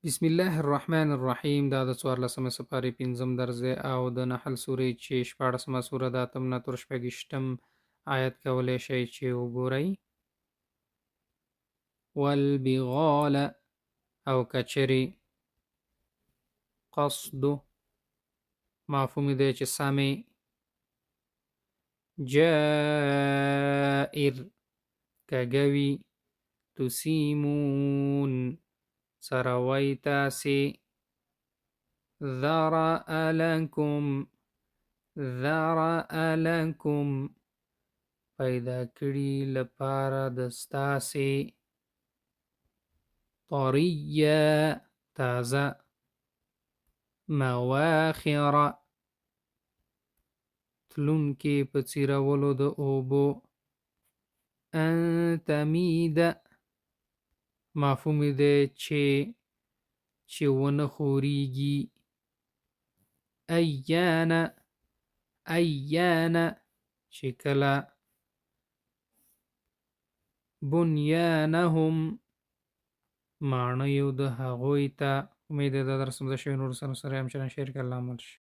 بسم الله الرحمن الرحیم. دا د 14مې سپارې 5م درس دی او د نحل سورې چې 14مه سوره د 8 نه تر 28 آیت کولی شئ چې وګورئ. والبغال او کچري قصد مفهوم دی چې سمې جائر کګوي تسیمون سروي تاسي ذرأ لكم پیدا کړي لپاره د ستاسې طريا تازه مواخر تلونکي په څیرولو د اوبو ان تمید مفهوم دی چې ونه خوريږي ایانا چې کله بنیانهم معنی یو د هغوی ته. امید ده درس مده شوی. نور سره هم شیر کله عمل شي.